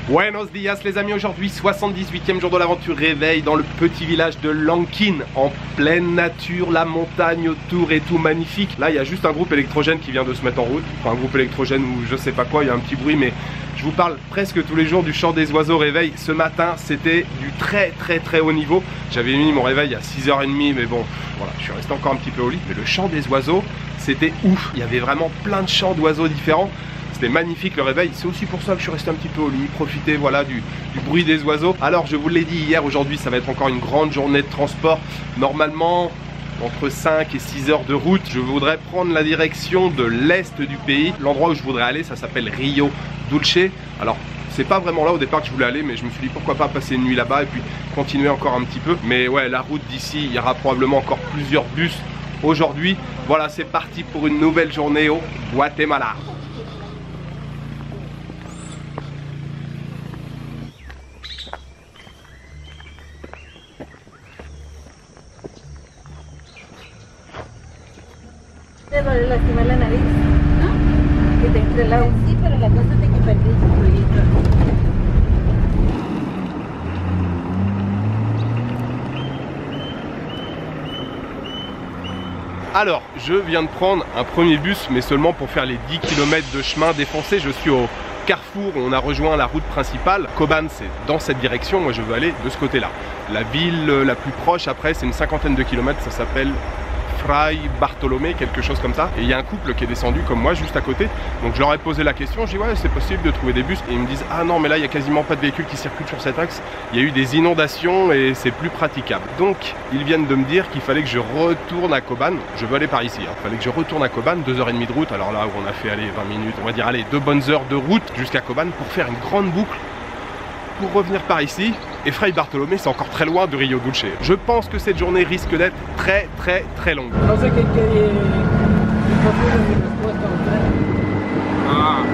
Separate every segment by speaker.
Speaker 1: Buenos dias les amis, aujourd'hui 78e jour de l'aventure, réveil dans le petit village de Lanquín, en pleine nature, la montagne autour et tout magnifique. Là il y a juste un groupe électrogène qui vient de se mettre en route, enfin un groupe électrogène ou je sais pas quoi, il y a un petit bruit, mais je vous parle presque tous les jours du chant des oiseaux réveil. Ce matin c'était du très haut niveau, j'avais mis mon réveil à 6h30 mais bon voilà, je suis resté encore un petit peu au lit, mais le chant des oiseaux c'était ouf, il y avait vraiment plein de chants d'oiseaux différents. C'était magnifique le réveil, c'est aussi pour ça que je suis resté un petit peu au lit, profiter voilà, du bruit des oiseaux. Alors je vous l'ai dit hier, aujourd'hui ça va être encore une grande journée de transport. Normalement entre 5 et 6 heures de route, je voudrais prendre la direction de l'est du pays. L'endroit où je voudrais aller, ça s'appelle Rio Dulce. Alors c'est pas vraiment là au départ que je voulais aller, mais je me suis dit pourquoi pas passer une nuit là-bas et puis continuer encore un petit peu. Mais ouais, la route d'ici, il y aura probablement encore plusieurs bus aujourd'hui. Voilà, c'est parti pour une nouvelle journée au Guatemala.
Speaker 2: Te duele lastimar la nariz, ¿no? Que te entre el agua. Sí, pero la cosa es de que perdí su jueguito.
Speaker 1: Alors, je viens de prendre un premier bus, mais seulement pour faire les 10 km de chemin défoncé. Je suis au carrefour où on a rejoint la route principale. Cobán, c'est dans cette direction. Moi, je veux aller de ce côté-là. La ville la plus proche, après, c'est une cinquantaine de kilomètres. Ça s'appelle Fray Bartolomé, quelque chose comme ça. Et il y a un couple qui est descendu comme moi juste à côté. Donc je leur ai posé la question, je dis ouais c'est possible de trouver des bus. Et ils me disent ah non mais là il n'y a quasiment pas de véhicules qui circulent sur cet axe. Il y a eu des inondations et c'est plus praticable. Donc ils viennent de me dire qu'il fallait que je retourne à Cobán. Je veux aller par ici. Il fallait que je retourne à Cobán, 2h30 de route. Alors là où on a fait aller 20 minutes, on va dire allez 2 bonnes heures de route jusqu'à Cobán pour faire une grande boucle. Pour revenir par ici, et Fray Bartolomé c'est encore très loin de Rio Dulce. Je pense que cette journée risque d'être très longue. Ah.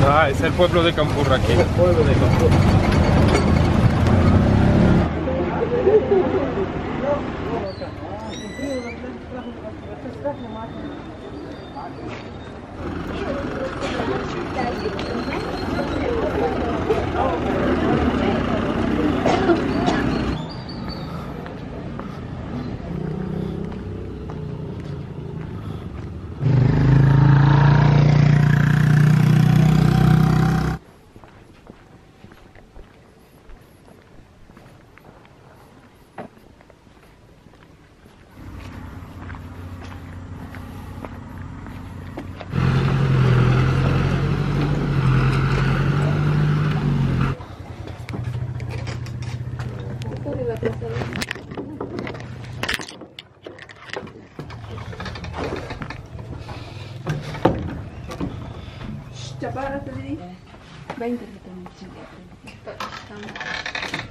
Speaker 1: Ah, es el pueblo de Campurra aquí. El pueblo de Campurra.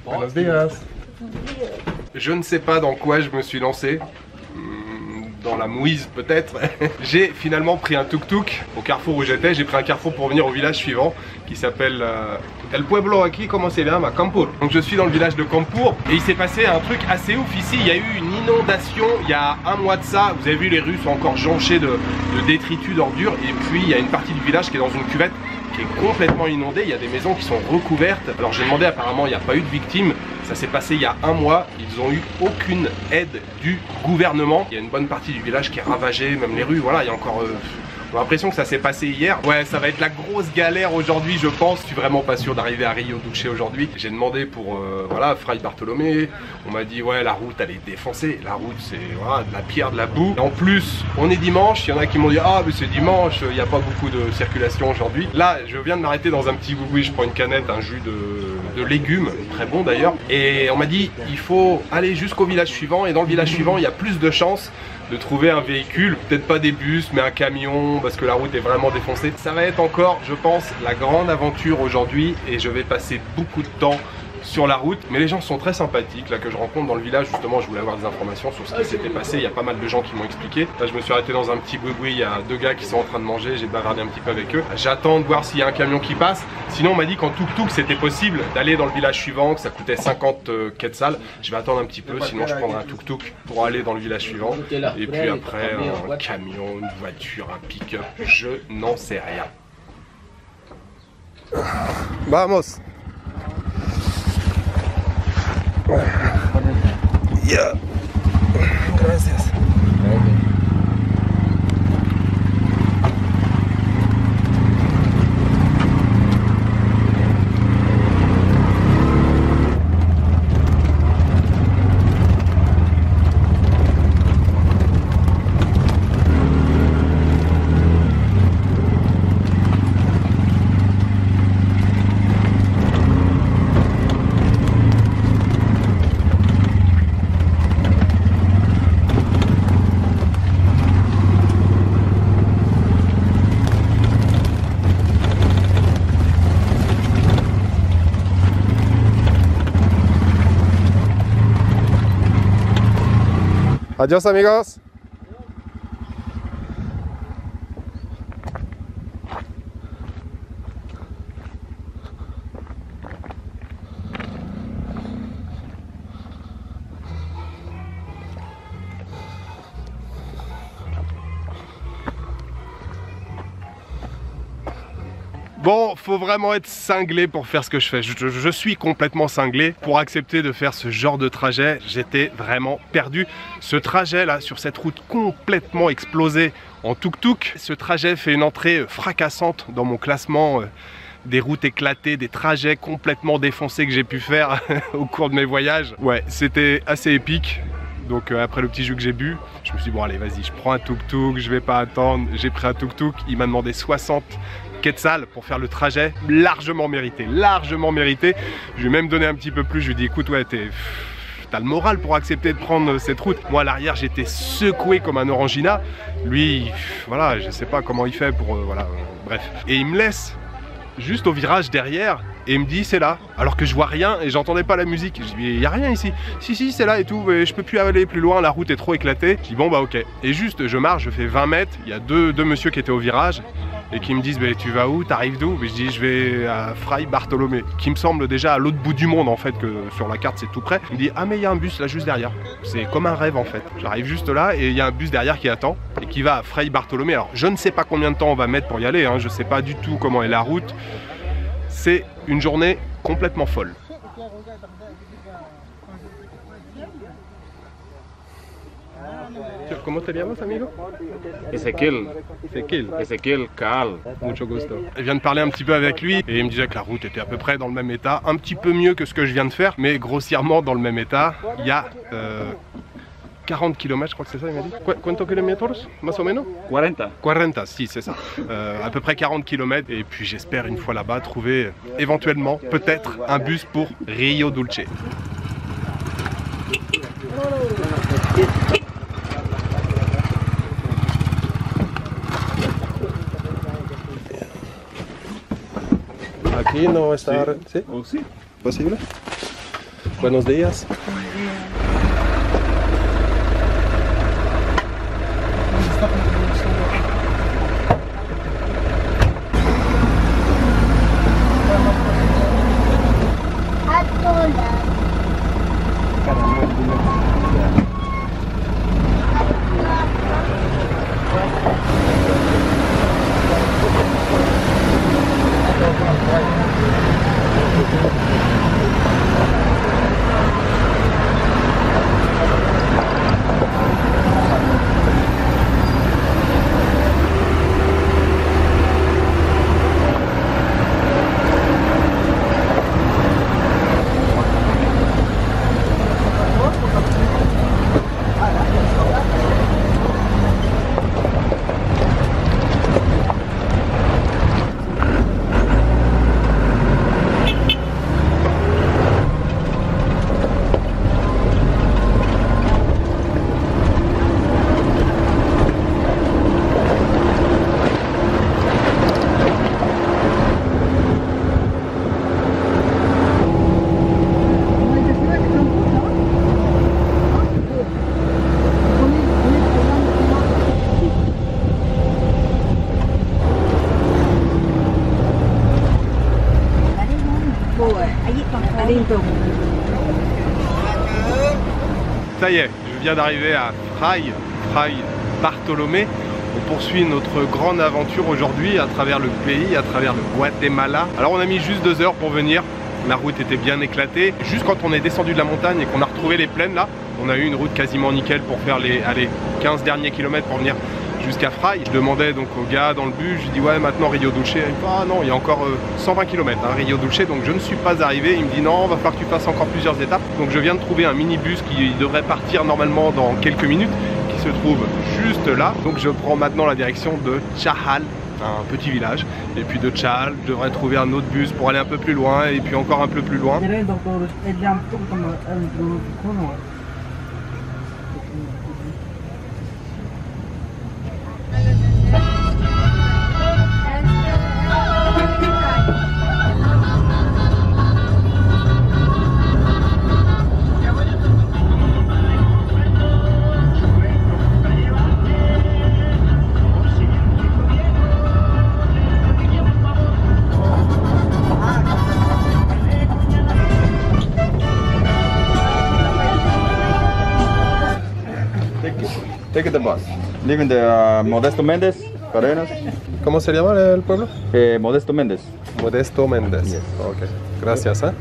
Speaker 1: Buenos días. Je ne sais pas dans quoi je me suis lancé. Dans la mouise peut-être. J'ai finalement pris un tuk-tuk au carrefour où j'étais. J'ai pris un carrefour pour venir au village suivant qui s'appelle El Pueblo aquí, comment c'est bien, Campur. Donc je suis dans le village de Campur et il s'est passé un truc assez ouf ici. Il y a eu une inondation il y a un mois de ça. Vous avez vu, les rues sont encore jonchées de détritus, d'ordures. Et puis il y a une partie du village qui est dans une cuvette qui est complètement inondée. Il y a des maisons qui sont recouvertes. Alors j'ai demandé, apparemment il n'y a pas eu de victimes. Ça s'est passé il y a un mois. Ils n'ont eu aucune aide du gouvernement. Il y a une bonne partie du village qui est ravagée, même les rues, voilà, il y a encore... J'ai l'impression que ça s'est passé hier. Ouais, ça va être la grosse galère aujourd'hui, je pense. Je suis vraiment pas sûr d'arriver à Rio Dulce aujourd'hui. J'ai demandé pour voilà, Fray Bartolomé. On m'a dit ouais, la route elle est défoncée. La route c'est voilà, de la pierre, de la boue. Et en plus, on est dimanche. Il y en a qui m'ont dit ah mais c'est dimanche, il n'y a pas beaucoup de circulation aujourd'hui. Là, je viens de m'arrêter dans un petit boui. Je prends une canette, un jus de légumes, très bon d'ailleurs. Et on m'a dit il faut aller jusqu'au village suivant. Et dans le village suivant, il y a plus de chances de trouver un véhicule, peut-être pas des bus mais un camion parce que la route est vraiment défoncée. Ça va être encore, je pense, la grande aventure aujourd'hui et je vais passer beaucoup de temps sur la route. Mais les gens sont très sympathiques là que je rencontre dans le village. Justement, je voulais avoir des informations sur ce qui s'était passé. Il y a pas mal de gens qui m'ont expliqué. Là, je me suis arrêté dans un petit boui-boui. Il y a 2 gars qui sont en train de manger. J'ai bavardé un petit peu avec eux. J'attends de voir s'il y a un camion qui passe. Sinon, on m'a dit qu'en tuk-tuk, c'était possible d'aller dans le village suivant, que ça coûtait 50 quetzals. Je vais attendre un petit peu. Sinon, je prendrai un tuk-tuk pour aller dans le village suivant. Et puis après, un camion, une voiture, un pick-up. Je n'en sais rien. Vamos. Yeah. Gracias. Adiós, amigos. Bon, faut vraiment être cinglé pour faire ce que je fais. Je suis complètement cinglé pour accepter de faire ce genre de trajet. J'étais vraiment perdu. Ce trajet là, sur cette route complètement explosée en tuk-tuk, ce trajet fait une entrée fracassante dans mon classement des routes éclatées, des trajets complètement défoncés que j'ai pu faire au cours de mes voyages. Ouais, c'était assez épique. Donc après le petit jus que j'ai bu, je me suis dit bon allez vas-y, je prends un tuk-tuk, je vais pas attendre. J'ai pris un tuk-tuk, il m'a demandé 60 quetzals pour faire le trajet, largement mérité, largement mérité. Je lui ai même donné un petit peu plus, je lui ai dit écoute ouais t'as le moral pour accepter de prendre cette route. Moi à l'arrière j'étais secoué comme un orangina, lui voilà je sais pas comment il fait pour voilà bref. Et il me laisse juste au virage derrière et il me dit c'est là, alors que je vois rien et j'entendais pas la musique. Je dis il y a rien ici. Si c'est là et tout, mais je peux plus aller plus loin, la route est trop éclatée. Je dis bon bah ok. Et juste je marche, je fais 20 mètres, il y a deux messieurs qui étaient au virage et qui me disent bah, tu vas où, t'arrives d'où? Je dis je vais à Fray Bartolomé, qui me semble déjà à l'autre bout du monde en fait, que sur la carte c'est tout près. Il me dit ah mais il y a un bus là juste derrière. C'est comme un rêve en fait. J'arrive juste là et il y a un bus derrière qui attend et qui va à Fray Bartolomé. Alors je ne sais pas combien de temps on va mettre pour y aller, hein. Je sais pas du tout comment est la route. C'est une journée complètement folle. ¿Cómo te llamas, amigo?
Speaker 3: Ezequiel.
Speaker 1: Ezequiel.
Speaker 3: Ezequiel Caal.
Speaker 1: Mucho gusto. Je viens de parler un petit peu avec lui et il me disait que la route était à peu près dans le même état, un petit peu mieux que ce que je viens de faire, mais grossièrement dans le même état. Il y a 40 km, je crois que c'est ça, il m'a dit. ¿Cuántos kilómetros, más o menos?
Speaker 3: 40.
Speaker 1: 40, si, c'est ça. À peu près 40 km. Et puis j'espère une fois là-bas trouver éventuellement, peut-être, un bus pour Rio Dulce. Aquí no está... ¿Sí?
Speaker 3: Oh, sí.
Speaker 1: ¿Posible? Buenos días.
Speaker 2: Carinto.
Speaker 1: Ça y est, je viens d'arriver à Fray Bartolomé. On poursuit notre grande aventure aujourd'hui à travers le pays, à travers le Guatemala. Alors on a mis juste 2 heures pour venir. La route était bien éclatée. Juste quand on est descendu de la montagne et qu'on a retrouvé les plaines là, on a eu une route quasiment nickel pour faire les 15 derniers kilomètres pour venir jusqu'à Fray. Je demandais donc au gars dans le bus, je lui dis ouais maintenant Rio Dulce. Il me dit ah non, il y a encore 120 km hein, Rio Dulce, donc je ne suis pas arrivé. Il me dit non, va falloir que tu fasses encore plusieurs étapes. Donc je viens de trouver un minibus qui devrait partir normalement dans quelques minutes, qui se trouve juste là. Donc je prends maintenant la direction de Chajal, un petit village, et puis de Chajal je devrais trouver un autre bus pour aller un peu plus loin, et puis encore un peu plus loin.
Speaker 4: Take the bus. Leaving the Modesto Méndez, Cadenas.
Speaker 1: ¿Cómo se llama el pueblo?
Speaker 4: Modesto Méndez.
Speaker 1: Modesto Méndez.
Speaker 4: Yes.
Speaker 1: Ok, gracias. ¿Eh?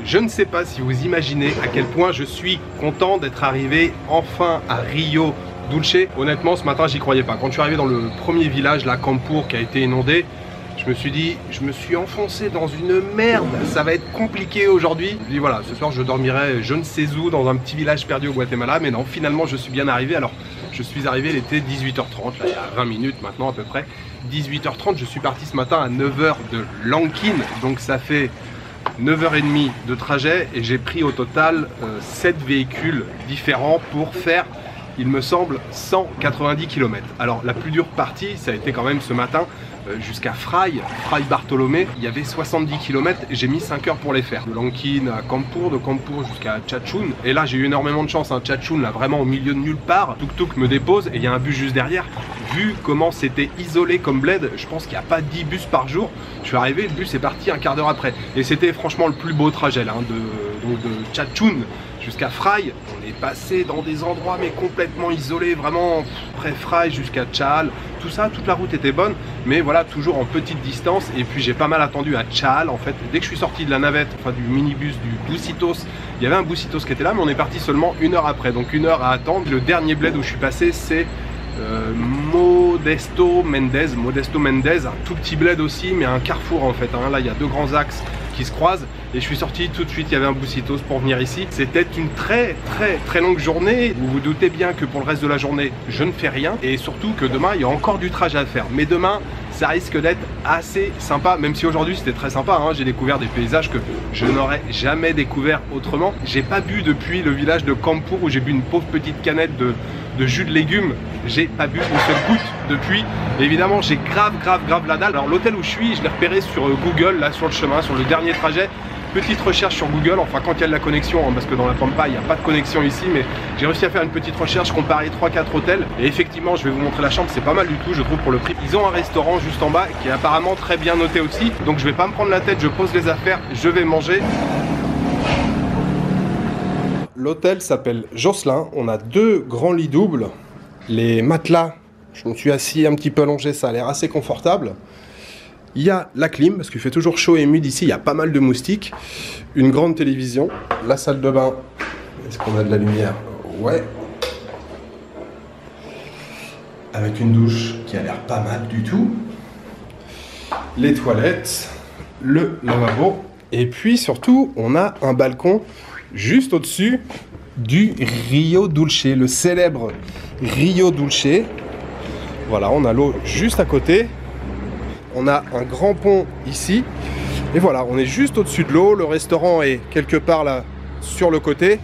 Speaker 1: Je ne sais pas si vous imaginez à quel point je suis content d'être arrivé enfin à Rio Dulce. Honnêtement, ce matin, j'y croyais pas. Quand je suis arrivé dans le premier village, là, Campur, qui a été inondé, je me suis dit, je me suis enfoncé dans une merde. Ça va être compliqué aujourd'hui. Je me dis voilà, ce soir, je dormirai je ne sais où, dans un petit village perdu au Guatemala. Mais non, finalement, je suis bien arrivé. Alors, je suis arrivé, il était 18h30, là, il y a 20 minutes maintenant à peu près. 18h30, je suis parti ce matin à 9h de Lanquín. Donc, ça fait 9h30 de trajet et j'ai pris au total 7 véhicules différents pour faire, il me semble, 190 km. Alors la plus dure partie, ça a été quand même ce matin jusqu'à Fray Bartolomé. Il y avait 70 km et j'ai mis 5 heures pour les faire. De Lanquín à Campur, de Campur jusqu'à Chachún. Et là j'ai eu énormément de chance, hein. Chachún, là vraiment au milieu de nulle part. Tuk-tuk me dépose et il y a un bus juste derrière. Vu comment c'était isolé comme bled, je pense qu'il n'y a pas 10 bus par jour. Je suis arrivé, le bus est parti un quart d'heure après. Et c'était franchement le plus beau trajet là, hein, de Chachún jusqu'à Fray. On est passé dans des endroits mais complètement isolés, vraiment près Fray jusqu'à Chajal. Tout ça, toute la route était bonne, mais voilà, toujours en petite distance. Et puis j'ai pas mal attendu à Chajal en fait. Dès que je suis sorti de la navette, enfin du minibus du Busitos, il y avait un Busitos qui était là, mais on est parti seulement 1 heure après. Donc 1 heure à attendre. Le dernier bled où je suis passé, c'est Modesto Méndez, un tout petit bled aussi, mais un carrefour en fait, hein. Là il y a 2 grands axes qui se croisent et je suis sorti tout de suite, il y avait un Bucitos pour venir ici. C'était une très longue journée. Vous vous doutez bien que pour le reste de la journée, je ne fais rien et surtout que demain, il y a encore du trajet à faire. Mais demain, ça risque d'être assez sympa, même si aujourd'hui c'était très sympa, hein. J'ai découvert des paysages que je n'aurais jamais découvert autrement. J'ai pas bu depuis le village de Campur où j'ai bu une pauvre petite canette de jus de légumes. J'ai pas bu une seule goutte depuis. Et évidemment, j'ai grave la dalle. Alors l'hôtel où je suis, je l'ai repéré sur Google, là sur le chemin, sur le dernier trajet. Petite recherche sur Google, enfin quand il y a de la connexion, hein, parce que dans la Pampa il n'y a pas de connexion ici, mais j'ai réussi à faire une petite recherche, comparer 3-4 hôtels, et effectivement je vais vous montrer la chambre, c'est pas mal du tout je trouve pour le prix. Ils ont un restaurant juste en bas qui est apparemment très bien noté aussi, donc je vais pas me prendre la tête, je pose les affaires, je vais manger. L'hôtel s'appelle Jocelyn, on a 2 grands lits doubles, les matelas, je me suis assis un petit peu allongé, ça a l'air assez confortable. Il y a la clim, parce qu'il fait toujours chaud et humide ici, il y a pas mal de moustiques. Une grande télévision, la salle de bain. Est-ce qu'on a de la lumière? Ouais. Avec une douche qui a l'air pas mal du tout. Les toilettes, le lavabo. Et puis surtout, on a un balcon juste au-dessus du Rio Dulce, le célèbre Rio Dulce. Voilà, on a l'eau juste à côté. On a un grand pont ici, et voilà, on est juste au-dessus de l'eau, le restaurant est quelque part là, sur le côté.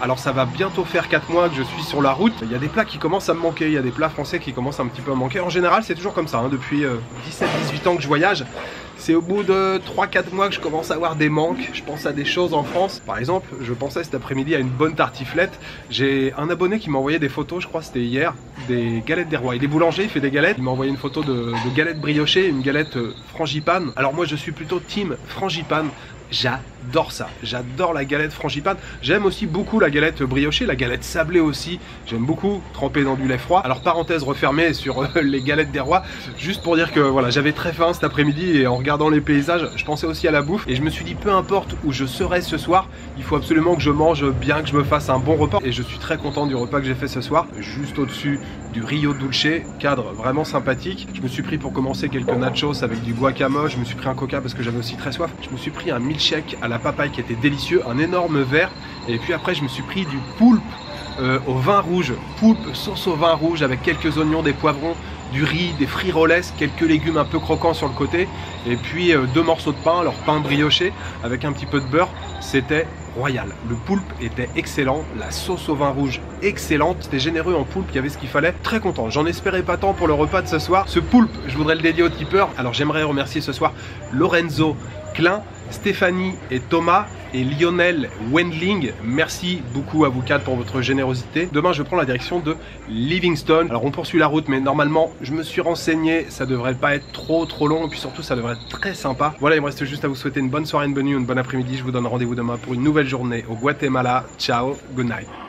Speaker 1: Alors ça va bientôt faire 4 mois que je suis sur la route. Il y a des plats qui commencent à me manquer, il y a des plats français qui commencent un petit peu à me manquer. En général c'est toujours comme ça, hein. Depuis 17-18 ans que je voyage. C'est au bout de 3-4 mois que je commence à avoir des manques. Je pense à des choses en France. Par exemple, je pensais cet après-midi à une bonne tartiflette. J'ai un abonné qui m'a envoyé des photos, je crois que c'était hier, des galettes des rois. Il est boulanger, il fait des galettes. Il m'a envoyé une photo de galettes briochées, une galette frangipane. Alors moi je suis plutôt team frangipane. J'adore ça, j'adore la galette frangipane. J'aime aussi beaucoup la galette briochée, la galette sablée aussi. J'aime beaucoup tremper dans du lait froid. Alors parenthèse refermée sur les galettes des rois, juste pour dire que voilà, j'avais très faim cet après-midi et en regardant les paysages, je pensais aussi à la bouffe. Et je me suis dit, peu importe où je serai ce soir, il faut absolument que je mange bien, que je me fasse un bon repas. Et je suis très content du repas que j'ai fait ce soir, juste au-dessus du Rio Dulce, cadre vraiment sympathique. Je me suis pris pour commencer quelques nachos avec du guacamole, je me suis pris un coca parce que j'avais aussi très soif. Je me suis pris un milkshake à la papaye qui était délicieux, un énorme verre. Et puis après je me suis pris du poulpe au vin rouge, poulpe sauce au vin rouge avec quelques oignons, des poivrons, du riz, des frijoles, quelques légumes un peu croquants sur le côté, et puis 2 morceaux de pain, alors pain brioché avec un petit peu de beurre. C'était royal, le poulpe était excellent, la sauce au vin rouge excellente, c'était généreux en poulpe, il y avait ce qu'il fallait. Très content, j'en espérais pas tant pour le repas de ce soir. Ce poulpe, je voudrais le dédier aux tipeurs. Alors j'aimerais remercier ce soir Lorenzo Klein, Stéphanie et Thomas et Lionel Wendling. Merci beaucoup à vous 4 pour votre générosité. Demain je prends la direction de Livingstone. Alors on poursuit la route, mais normalement je me suis renseigné, ça devrait pas être trop long, et puis surtout ça devrait être très sympa. Voilà, il me reste juste à vous souhaiter une bonne soirée, une bonne nuit, une bonne après-midi. Je vous donne rendez-vous demain pour une nouvelle journée au Guatemala. Ciao, good night.